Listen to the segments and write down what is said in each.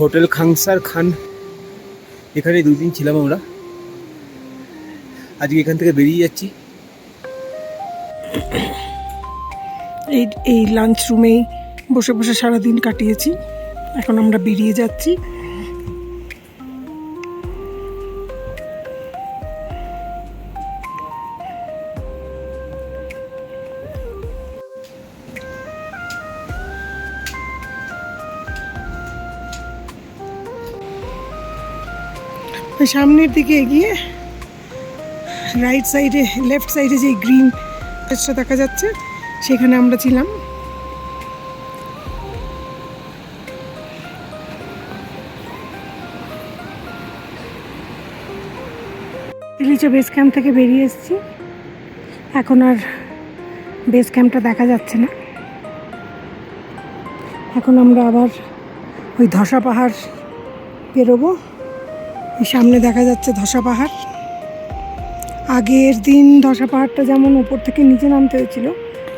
Hotel Khangsar খান, এখানে 2 দিন ছিলাম আমরা। আজকে এখান থেকে বেরিয়ে যাচ্ছি। এই লাঞ্চ রুমেই বসে বসে সারাদিন কাটিয়েছি। এখন আমরা বেরিয়ে যাচ্ছি। সামনের দিকে এগিয়ে রাইট সাইডে, লেফট সাইডে যে গ্রিন দেখা যাচ্ছে সেখানে আমরা ছিলাম। তিলিচা বেস ক্যাম্প থেকে বেরিয়ে এসেছি। এখন আর বেস ক্যাম্পটা দেখা যাচ্ছে না। এখন আমরা আবার ওই ধসা পাহাড় বেরোবো। এই সামনে দেখা যাচ্ছে ধসা পাহাড়। আগের দিন ধসা পাহাড়টা যেমন উপর থেকে নিচে নামতে হয়েছিল,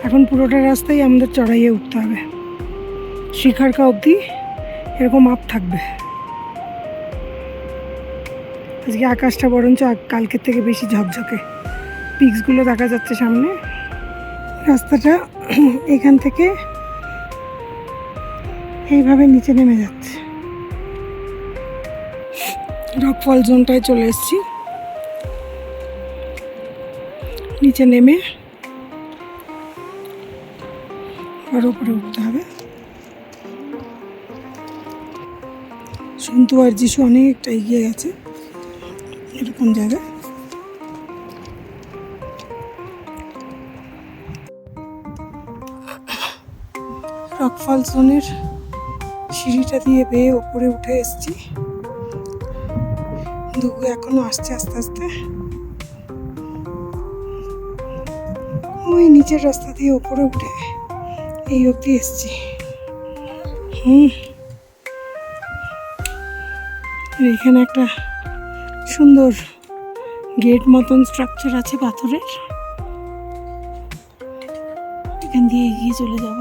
এখন পুরোটা রাস্তায় আমাদের চড়াইয়ে উঠতে হবে। শিখারকা অবধি এরকম আপ থাকবে। আজকে আকাশটা বরঞ্চ কালকের থেকে বেশি ঝকঝকে, পিকসগুলো দেখা যাচ্ছে সামনে। রাস্তাটা এখান থেকে এইভাবে নিচে নেমে যাচ্ছে। রকফল জোনটায় চলে এসেছি। নিচে নেমে আবার উপরে উঠতে হবে। সন্তু আর যিশু অনেকটা এগিয়ে গেছে এরকম জায়গায়। রকফল জোনের সিঁড়িটা দিয়ে বেয়ে উপরে উঠে এসেছি। দুগু এখনো আসছে আস্তে আস্তে। ওই নিচের রাস্তা দিয়ে উপরে উঠে এই অবধি এসেছি। এখানে একটা সুন্দর গেট মতন স্ট্রাকচার আছে পাথরের, এখান দিয়ে এগিয়ে চলে যাব।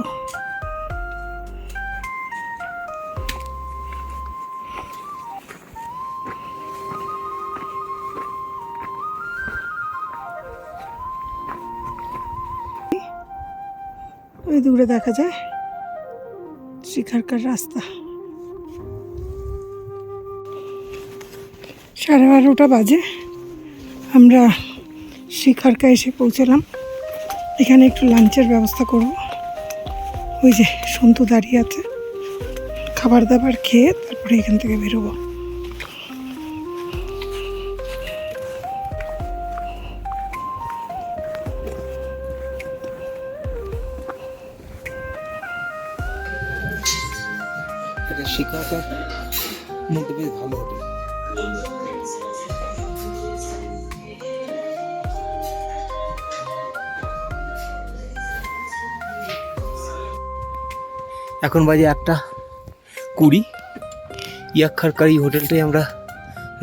ওই দূরে দেখা যায় শিখারকার রাস্তা। 12:30 বাজে আমরা শিখারকা এসে পৌঁছলাম। এখানে একটু লাঞ্চের ব্যবস্থা করব। ওই যে সন্তু দাঁড়িয়ে আছে, খাবার দাবার খেয়ে তারপরে এখান থেকে বেরোবো। এটা শিখারকার মধ্যে বেশ ভালো হোটেল। এখন বাজে 1:20। ইয়াক্খারকার এই হোটেলটাই আমরা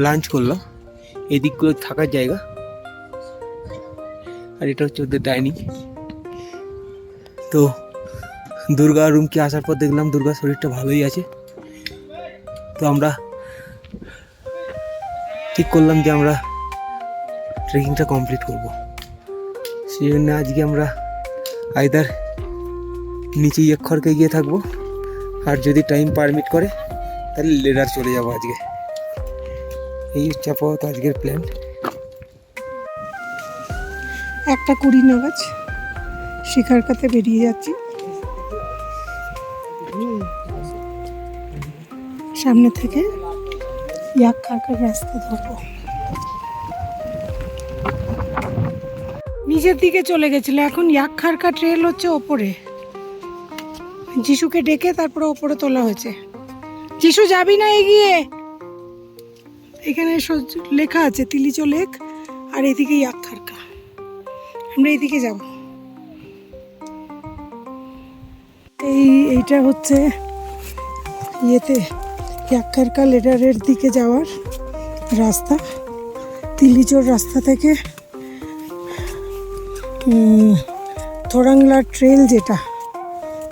লাঞ্চ করলাম। এই দিকগুলো থাকার জায়গা, আর এটা হচ্ছে ওদের ডাইনিং। তো দুর্গা রুমকে আসার পর দেখলাম দুর্গার শরীরটা ভালোই আছে। তো আমরা ঠিক করলাম যে আমরা ট্রেকিংটা কমপ্লিট করব। সেই জন্য আজকে আমরা আইদার নিচে ইয়াক্খারকে গিয়ে থাকবো, আর যদি টাইম পারমিট করে তাহলে লেডার চলে যাবো আজকে। এই হচ্ছে আপাতত আজকের প্ল্যান। 1:20 নাগাদ শিখারকাতে বেরিয়ে যাচ্ছি। সামনে থেকে ইয়াক্খারকার রাস্তা ধরবো। নিচের দিকে চলে গেছিল, এখন ইয়াক্খারকা ট্রেল হচ্ছে ওপরে। যিশুকে ডেকে তারপরে ওপরে তোলা হয়েছে। যিশু যাবি না এগিয়ে? এখানে লেখা আছে তিলিচো লেক, আর এদিকে ইয়াক্খারকা। আমরা এদিকে যাব। এইটা হচ্ছে ইয়েতে ইয়াক্খারকা লেডারের দিকে যাওয়ার রাস্তা। তিলিচোর রাস্তা থেকে থোরাংলা ট্রেল, যেটা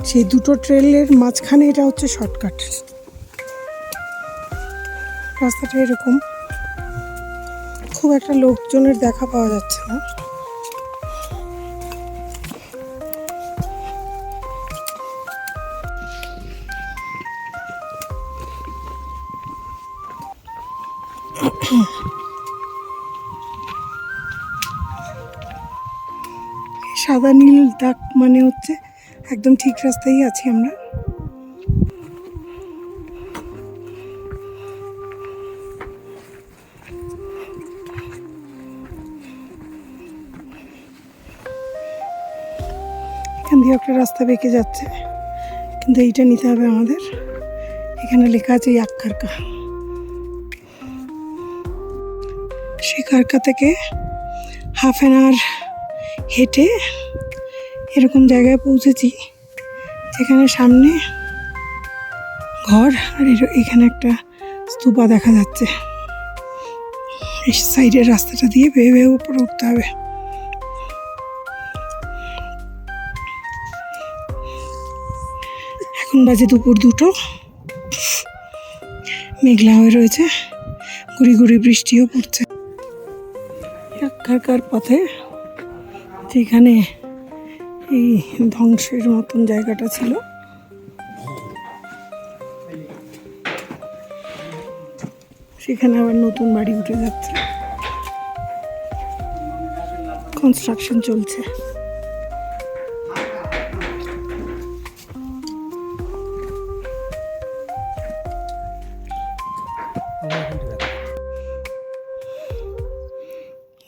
সেই দুটো ট্রেলের মাঝখানে এটা হচ্ছে শর্টকাট। রাস্তাটা এরকম, খুব একটা লোকজনের দেখা পাওয়া যাচ্ছে না। সাদা নীল দাগ মানে হচ্ছে একদম ঠিক রাস্তায় আছি আমরা। এখান দিয়ে একটা রাস্তা বেঁকে যাচ্ছে, কিন্তু এইটা নিতে হবে আমাদের। এখানে লেখা আছে ইয়াক্কারকা। শিকারকা থেকে হাফ অ্যান আওয়ার হেঁটে এরকম জায়গায় পৌঁছেছি যেখানে সামনে ঘর আর এখানে একটা স্তূপা দেখা যাচ্ছে। এই সাইডের রাস্তাটা দিয়ে বেয়ে বেয়ে উপরে উঠতে হবে। এখন বাজে দুপুর 2টো, মেঘলা হয়ে রয়েছে, গুড়ি গুড়ি বৃষ্টিও পড়ছে। ইয়াক্কারকার পথে যেখানে এই ধ্বংসের মতন জায়গাটা ছিল, সেখানে আবার নতুন বাড়ি উঠে যাচ্ছে, কনস্ট্রাকশন চলছে।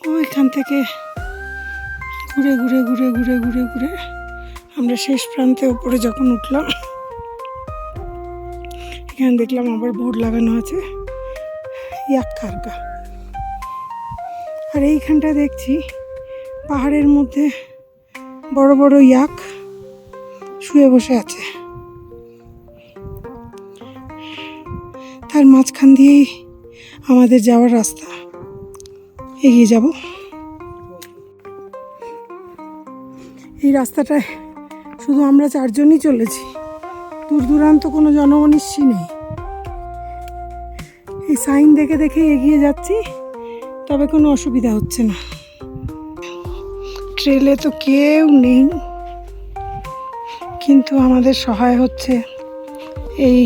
ওইখান থেকে ঘুরে ঘুরে ঘুরে ঘুরে ঘুরে ঘুরে আমরা শেষ প্রান্তে উপরে যখন উঠলাম, এখানে দেখলাম আবার বোর্ড লাগানো আছে ইয়াক্কারকা। আর এইখানটা দেখছি পাহাড়ের মধ্যে বড় বড় ইয়াক শুয়ে বসে আছে। তার মাঝখান দিয়েই আমাদের যাওয়ার রাস্তা, এগিয়ে যাব। এই রাস্তাটায় শুধু আমরা 4জনই চলেছি, দূর দূরান্ত কোনো জনমনীষী নেই। এই সাইন দেখে দেখে এগিয়ে যাচ্ছি, তবে কোনো অসুবিধা হচ্ছে না। ট্রেলে তো কেউ নেই, কিন্তু আমাদের সহায় হচ্ছে এই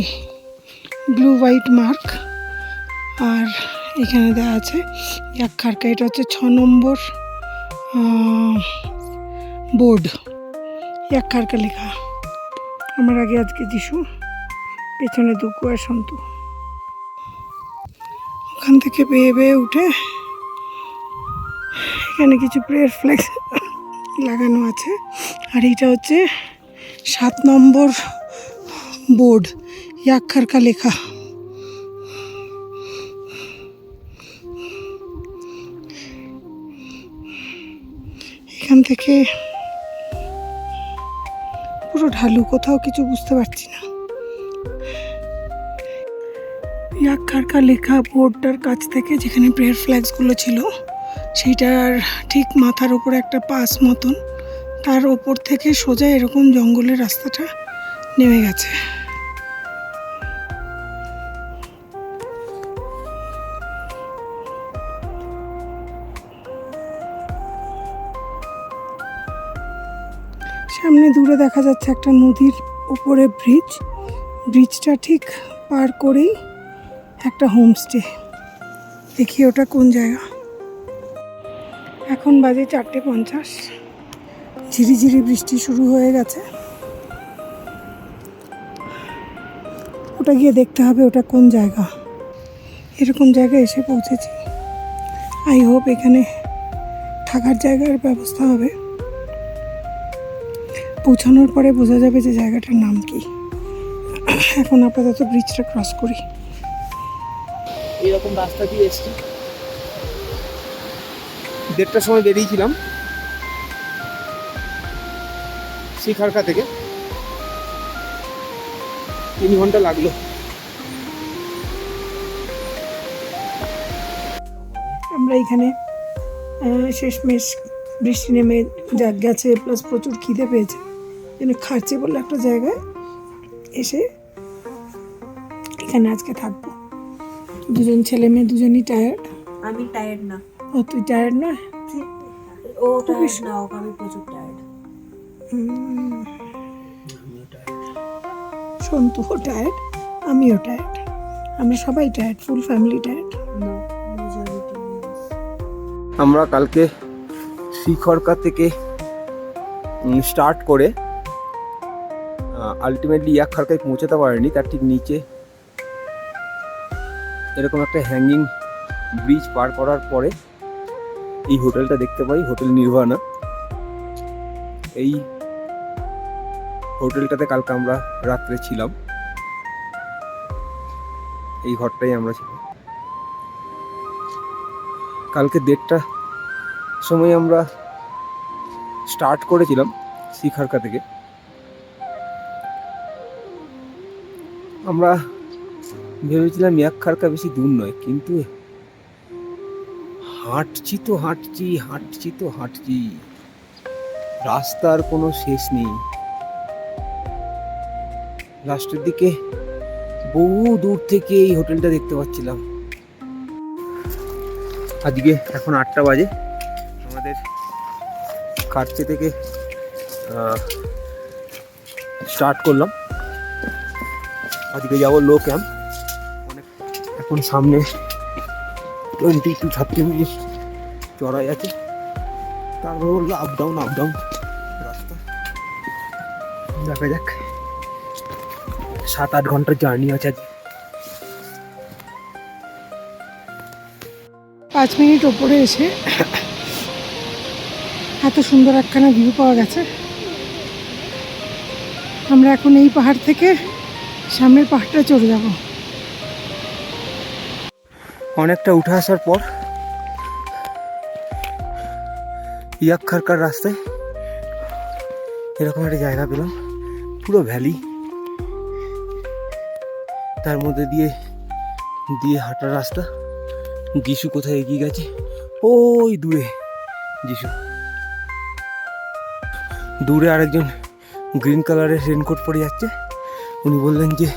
ব্লু হোয়াইট মার্ক। আর এখানে দেওয়া আছে ইয়াক্কারকা, এটা হচ্ছে 6 নম্বর বোর্ড, ইয়াক্কারকা লেখা। আমার আগে আজকে যিশু, পেছনে দুকু আর সন্তু। ওখান থেকে বেয়ে বেয়ে উঠে এখানে কিছু প্রেয়ার ফ্ল্যাগ লাগানো আছে। আর এইটা হচ্ছে 7 নম্বর বোর্ড, ইয়াক্কারকা লেখা। এখান থেকে পুরো ঢালু, কোথাও কিছু বুঝতে পারছি না। ইয়াক্কারকা লেখা বোর্ডটার কাছ থেকে যেখানে প্রেয়ার ফ্ল্যাগসগুলো ছিল, সেইটার ঠিক মাথার ওপরে একটা পাস মতন, তার ওপর থেকে সোজা এরকম জঙ্গলের রাস্তাটা নেমে গেছে। সামনে দূরে দেখা যাচ্ছে একটা নদীর উপরে ব্রিজ, ব্রিজটা ঠিক পার করেই একটা হোমস্টে। দেখি ওটা কোন জায়গা। এখন বাজে 4:50, ঝিরিঝিরি বৃষ্টি শুরু হয়ে গেছে। ওটা গিয়ে দেখতে হবে ওটা কোন জায়গা। এরকম জায়গায় এসে পৌঁছেছি। আই হোপ এখানে থাকার জায়গার ব্যবস্থা হবে। পৌঁছানোর পরে বোঝা যাবে যে জায়গাটার নাম কি। এখন আপাতত ব্রিজটা ক্রস করি। এরকম রাস্তা দিয়ে এসছি, 1:30টার সময় বেরিয়েছিলাম শিকারকা থেকে, 3 ঘন্টা লাগলো। আমরা এখানে শেষমেশ বৃষ্টি নেমে গেছে, প্লাস প্রচুর খিদে পেয়েছে, যেন খাচ্ছে বলে একটা জায়গায় এসে এখানে আজকে থাকবো। দুজন ছেলে মেয়ে দুজনই টায়ার্ড। আমি টায়ার্ড না। ও তুই টায়ার্ড নয়? ও টায়ার্ড না, ওকে আমি প্রচুর টায়ার্ড। সন্তুও টায়ার্ড, আমিও টায়ার্ড, আমরা সবাই টায়ার্ড, ফুল ফ্যামিলি টায়ার্ড। আমরা কালকে শিখরকা থেকে স্টার্ট করে আলটিমেটলি ইয়াকখারকায় পৌঁছাতে পারিনি। তার ঠিক নিচে এরকম একটা হ্যাঙ্গিং ব্রিজ পার করার পরে এই হোটেলটা দেখতে পাই, হোটেল নির্ভানা। এই হোটেলটাতে কালকে আমরা রাত্রে ছিলাম, এই ঘরটাই আমরা ছিলাম। কালকে 1:30টার সময় আমরা স্টার্ট করেছিলাম শিখরকা থেকে। আমরা ভেবেছিলাম ইয়াকখারকা বেশি দূর নয়, কিন্তু হাঁটছি তো হাঁটছি, রাস্তার কোনো শেষ নেই। লাস্টের দিকে বহু দূর থেকে এই হোটেলটা দেখতে পাচ্ছিলাম। আজকে এখন 8টা বাজে। আমাদের খার্চে থেকে স্টার্ট করলাম। আজকে যাবো লো ক্যাম্প। এখন সামনে 20-30 মিনিট চড়াই আছে, তারপর হলো আপ ডাউন রাস্তা। দেখা যাক, 7-8 ঘন্টার জার্নি আছে আজকে। 5 মিনিট ওপরে এসে এত সুন্দর একখানা ভিউ পাওয়া গেছে। আমরা এখন এই পাহাড় থেকে সামনের পাহাড়টা চড়ে যাব। অনেকটা উঠে আসার পর ইয়াকখারকার রাস্তায় এরকম একটা জায়গা পেলাম, পুরো ভ্যালি, তার মধ্যে দিয়ে হাঁটার রাস্তা। যিশু কোথায় এগিয়ে গেছে, ওই দূরে যিশু। দূরে আরেকজন গ্রিন কালারের রেনকোট পরে যাচ্ছে। উনি বললেন যে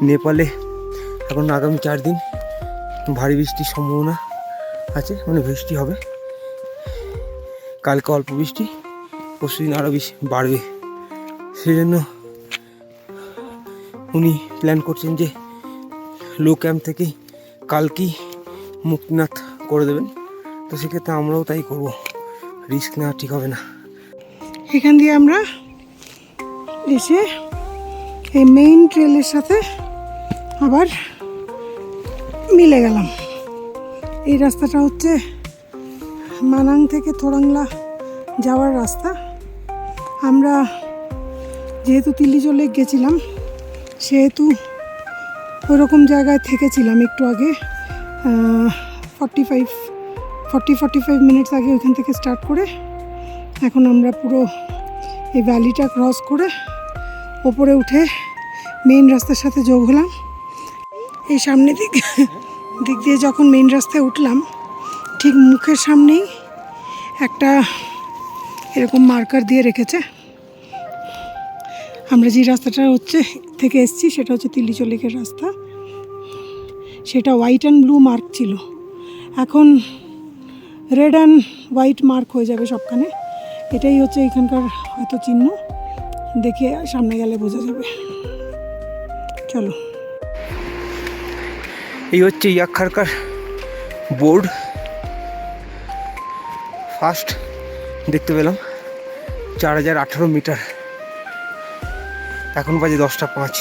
নেপালে এখন আগামী 4 দিন ভারী বৃষ্টির সম্ভাবনা আছে, মানে বৃষ্টি হবে। কালকে অল্প বৃষ্টি, পরশুদিন আরও বেশি বাড়বে। সেই জন্য উনি প্ল্যান করছেন যে লো ক্যাম্প থেকে কালকেই মুক্তিনাথ করে দেবেন। তো সেক্ষেত্রে আমরাও তাই করব, রিস্ক নেওয়া ঠিক হবে না। এখান দিয়ে আমরা এসে এই মেইন ট্রেলের সাথে আবার মিলে গেলাম। এই রাস্তাটা হচ্ছে মানাং থেকে থোরাংলা যাওয়ার রাস্তা। আমরা যেহেতু তিল্লিজো লেক গেছিলাম, সেহেতু ওইরকম জায়গায় থেকেছিলাম একটু আগে, 40-45 মিনিটস আগে ওইখান থেকে স্টার্ট করে এখন আমরা পুরো এই ভ্যালিটা ক্রস করে ওপরে উঠে মেইন রাস্তার সাথে যোগ হলাম। এই সামনে দিক দিয়ে যখন মেইন রাস্তায় উঠলাম, ঠিক মুখের সামনেই একটা এরকম মার্কার দিয়ে রেখেছে। আমরা যে রাস্তাটা থেকে এসেছি সেটা হচ্ছে তিল্লিজো লেকের রাস্তা। সেটা হোয়াইট অ্যান্ড ব্লু মার্ক ছিল, এখন রেড অ্যান্ড হোয়াইট মার্ক হয়ে যাবে সবখানে। এটাই হচ্ছে এখানকার হয়তো চিহ্ন, দেখে সামনে গেলে বোঝা যাবে। চলো, এই হচ্ছে ইয়াকখারকার বোর্ড। ফার্স্ট দেখতে পেলাম 4018 মিটার। এখন বাজে 10:05।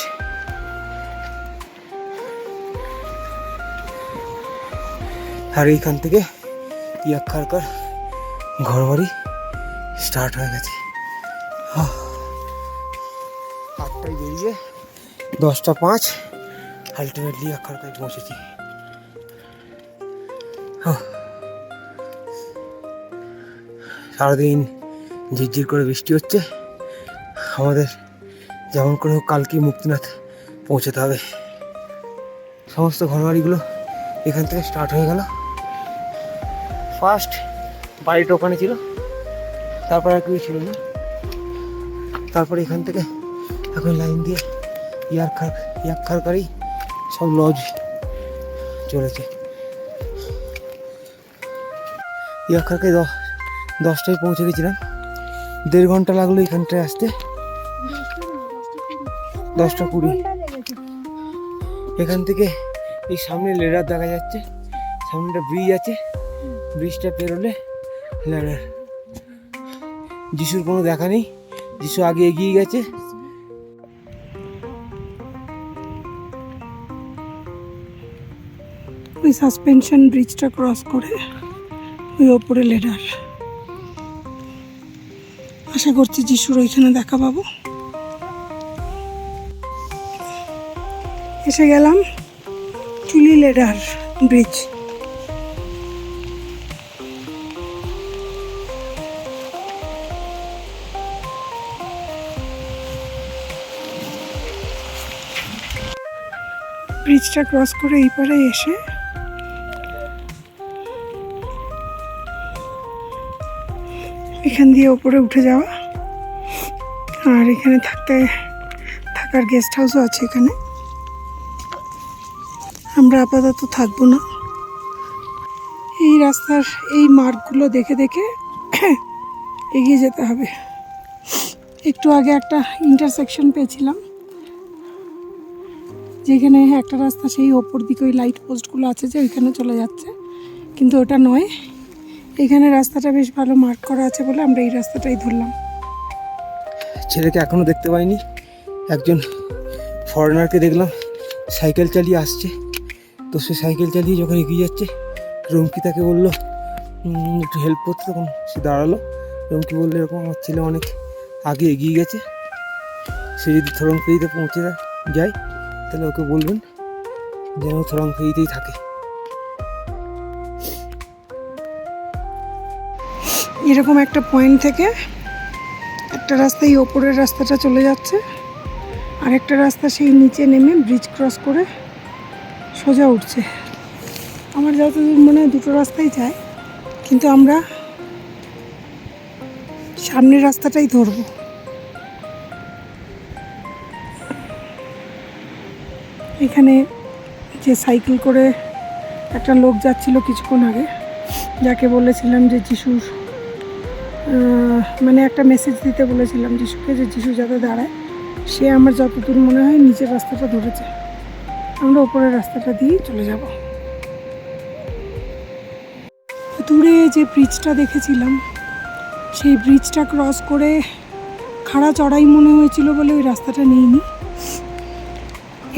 আর এইখান থেকে ইয়াকখারকার ঘরবাড়ি স্টার্ট হয়ে গেছে। 8টায় বেরিয়ে 10:05 আলটিমেটলি ইয়াকখারকায় পৌঁছেছি। সারাদিন ঝিরঝির করে বৃষ্টি হচ্ছে। আমাদের যেমন করে হোক কালকেই মুক্তিনাথ পৌঁছাতে হবে। সমস্ত ঘরবাড়িগুলো এখান থেকে স্টার্ট হয়ে গেল। ফার্স্ট বাড়িটা ওখানে ছিল, তারপর আর কেউ ছিল না। তারপরে এখান থেকে এখন লাইন দিয়ে ইয়াকখারকারই সব লজ চলেছে। ইয়াখারকে 10টায় পৌঁছে গেছিলাম, 1.5 ঘন্টা লাগলো এখানটায় আসতে। 10টা 20। এখান থেকে এই সামনে লেডার দেখা যাচ্ছে, সামনে একটা ব্রিজ আছে, ব্রিজটা পেরোলে লেডার। যিশুর কোনো দেখা নেই, যিশু আগে এগিয়ে গেছে। ওই সাসপেনশন ব্রিজটা ক্রস করে ওই ওপরে লেডার। আশা করছি যিশুর ওইখানে দেখা পাবো। এসে গেলাম চুলি লেডার ব্রিজ। ব্রিজটা ক্রস করে এই পারে এসে এখান দিয়ে ওপরে উঠে যাওয়া। আর এখানে থাকার গেস্ট হাউসও আছে এখানে। আমরা আপাতত থাকবো না, এই রাস্তার এই মার্কগুলো দেখে দেখে এগিয়ে যেতে হবে। একটু আগে একটা ইন্টারসেকশন পেয়েছিলাম, যেখানে একটা রাস্তা সেই ওপর দিকে ওই লাইট পোস্টগুলো আছে যে ওইখানে চলে যাচ্ছে, কিন্তু ওটা নয়। এখানে রাস্তাটা বেশ ভালো মার্ক করা আছে বলে আমরা এই রাস্তাটাই ধরলাম। ছেলেকে এখনো দেখতে পাইনি। একজন ফরেনারকে দেখলাম সাইকেল চালিয়ে আসছে, তো সে সাইকেল চালিয়ে যখন এগিয়ে যাচ্ছে, রুমকি তাকে বললো একটু হেল্প করতে, তখন সে দাঁড়ালো। রুমকি বললো এরকম আমার ছেলে অনেক আগে এগিয়ে গেছে, সে যদি থরং ফেরিতে পৌঁছে যায় তাহলে ওকে বলবেন যেন থরং ফেরিতেই থাকে। এরকম একটা পয়েন্ট থেকে একটা রাস্তায় ওপরের রাস্তাটা চলে যাচ্ছে, আর একটা রাস্তা সেই নিচে নেমে ব্রিজ ক্রস করে সোজা উঠছে। আমার যতদূর মনে হয় দুটো রাস্তাই যায়, কিন্তু আমরা সামনের রাস্তাটাই ধরবো। এখানে যে সাইকেল করে একটা লোক যাচ্ছিল কিছুক্ষণ আগে, যাকে বলেছিলাম যে যিশুর মানে একটা মেসেজ দিতে বলেছিলাম যিশুকে, যে যিশু যাতে দাঁড়ায়, সে আমার যতদূর মনে হয় নিচের রাস্তাটা ধরেছে। আমরা ওপরের রাস্তাটা দিয়েই চলে যাব। দূরে যে ব্রিজটা দেখেছিলাম, সেই ব্রিজটা ক্রস করে খাড়া চড়াই মনে হয়েছিল বলে ওই রাস্তাটা নিইনি।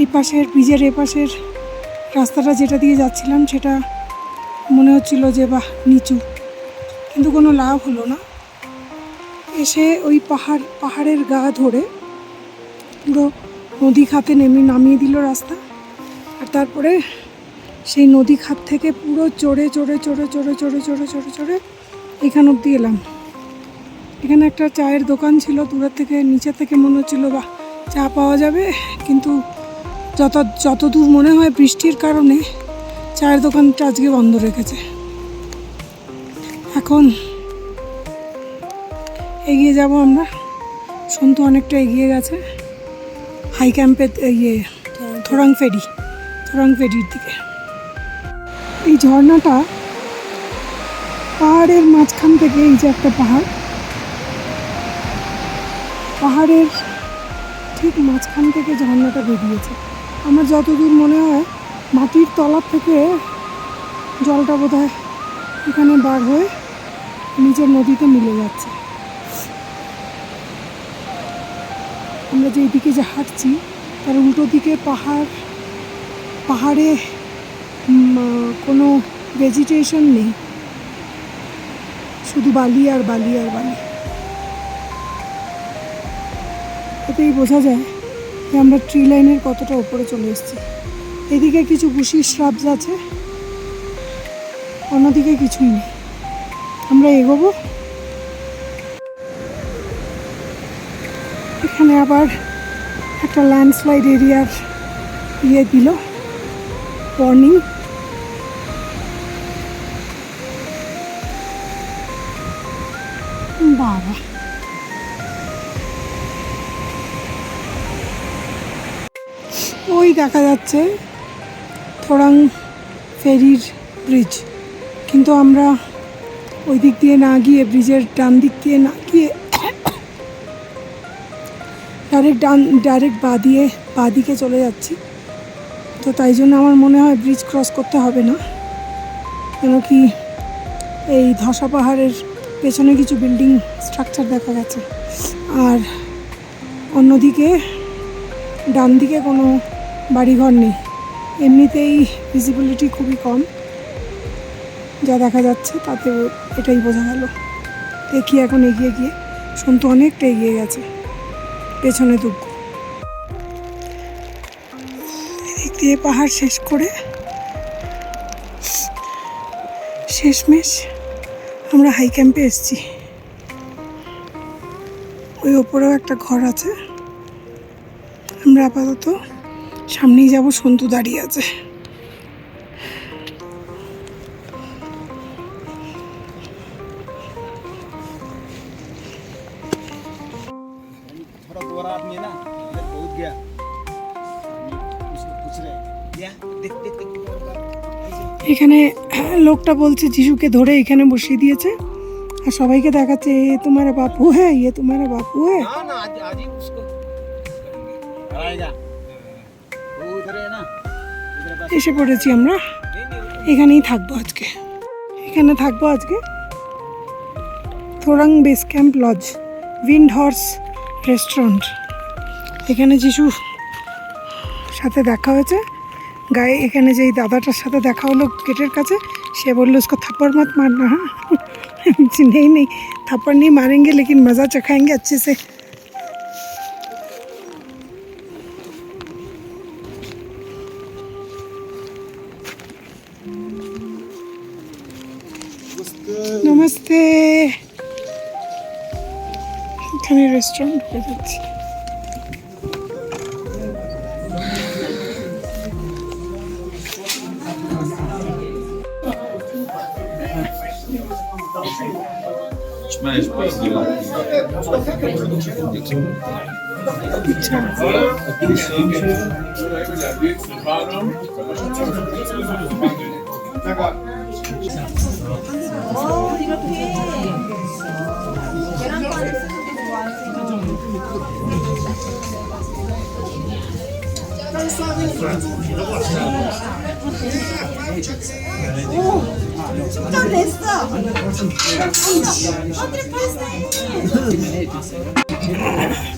এই পাশের ব্রিজের এপাশের রাস্তাটা যেটা দিয়ে যাচ্ছিলাম সেটা মনে হচ্ছিল যে বাহ নিচু, কিন্তু কোনো লাভ হলো না। এসে ওই পাহাড়ের গা ধরে পুরো নদী খাতে নামিয়ে দিল রাস্তা, আর তারপরে সেই নদী খাত থেকে পুরো চড়ে এখান অবধি এলাম। এখানে একটা চায়ের দোকান ছিল, দূরের থেকে নিচে থেকে মনে হচ্ছিল বাহ চা পাওয়া যাবে, কিন্তু যতদূর মনে হয় বৃষ্টির কারণে চায়ের দোকানটা আজকে বন্ধ রেখেছে। এখন এগিয়ে যাব আমরা। সন্তু অনেকটা এগিয়ে গেছে হাই ক্যাম্পে, থোরাং ফেরির দিকে। এই ঝর্ণাটা পাহাড়ের মাঝখান থেকে, এই যে একটা পাহাড়ের ঠিক মাঝখান থেকে ঝর্ণাটা বেরিয়েছে। আমার যতদূর মনে হয় মাটির তলা থেকে জলটা বোধহয় এখানে বার হয়ে নিচের নদীতে মিলে যাচ্ছে। আমরা যে দিকে যে হাঁটছি তার উল্টো দিকে পাহাড়ে কোনো ভেজিটেশন নেই, শুধু বালি আর বালি আর বালি। এতেই বোঝা যায় যে আমরা ট্রি লাইনের কতটা উপরে চলে এসেছি। এদিকে কিছু বুশি শ্রাবস আছে, অন্যদিকে কিছুই নেই। আমরা এগোবো। এখানে আবার একটা ল্যান্ডস্লাইড এরিয়ার দিল ওয়ার্নিং। বাবা, ওই দেখা যাচ্ছে থোরাং ফেরির ব্রিজ, কিন্তু আমরা ওই দিক দিয়ে না গিয়ে, ব্রিজের ডান দিক দিয়ে না গিয়ে ডাইরেক্ট বাঁ দিকে চলে যাচ্ছি। তো তাই জন্য আমার মনে হয় ব্রিজ ক্রস করতে হবে না, কেন কি এই ধসা পাহাড়ের পেছনে কিছু বিল্ডিং স্ট্রাকচার দেখা গেছে, আর অন্যদিকে ডান দিকে কোনো বাড়িঘর নেই। এমনিতেই ভিজিবিলিটি খুবই কম, যা দেখা যাচ্ছে তাতে এটাই বোঝা গেল। দেখি এখন এগিয়ে গিয়ে, সন্তু অনেকটা এগিয়ে গেছে, পেছনে দুঃখ। এদিক দিয়ে পাহাড় শেষ করে শেষমেশ আমরা হাই ক্যাম্পে এসেছি। ওই ওপরেও একটা ঘর আছে। আমরা আপাতত সামনেই যাব, সন্তু দাঁড়িয়ে আছে। थोड़ा दोबारा आदमी है ना इधर बहुत गया उसको पूछ रहे क्या देख देख देख এখানে লোকটা বলছে যিশুকে ধরে এখানে বসিয়ে দিয়েছে, আর সবাইকে দেখাচ্ছে এ তোমারা বাপু হ্যাঁ, ইয়ে তোমারা বাপু হ্যাঁ। ना ना आज ही उसको कराएगा वो उधर है ना इधर बस এসে পড়েছি আমরা, এখানেই থাকবো আজকে। Thorong base camp lodge, wind horse restaurant. এখানে যিশু সাথে দেখা হয়েছে গায়ে, এখানে যেই দাদাটার সাথে দেখা হলো গেটের কাছে, সে বললো उसको थप्पड़ मत मारना। हाँ नहीं थप्पड़ नहीं मारेंगे लेकिन मज़ा चखाएंगे अच्छे से। नमस्ते। এখানে রেস্টুরেন্ট ঢুকে যাচ্ছি।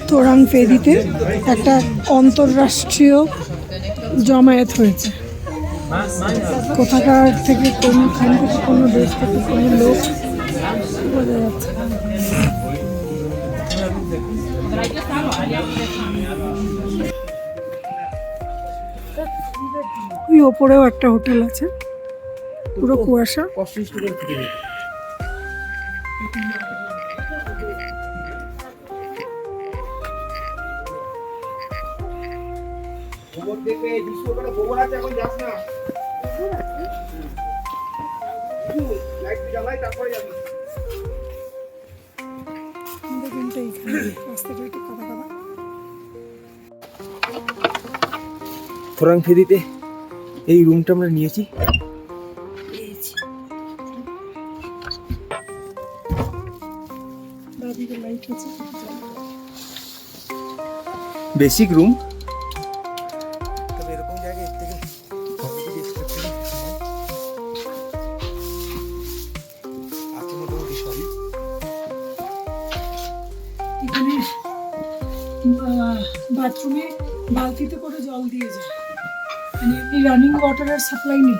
তোরাং ফেরিতে একটা অন্তর্রাষ্ট্রীয় জমায়েত হয়েছে। কোথাকার থেকে কোনখান থেকে কোনো দেশ থেকে কোনো লোক বোঝা যাচ্ছে। ওই ওপরেও একটা হোটেল আছে, পুরো কুয়াশা। খবর দেখবে যিশু ওখানে খবর আছে এখন যাস না লাইট জ্বালাই তারপরে যাবি থোরাং ফেরিতে এই রুমটা আমরা নিয়েছি। বেসিক রুম, তবে এরকম জায়গায় এর থেকে আছে মোটামুটি সবই। এখানে বাথরুমে বালতিতে করে জল দিয়ে যায়, মানে এমনি রানিং ওয়াটারের সাপ্লাই নেই।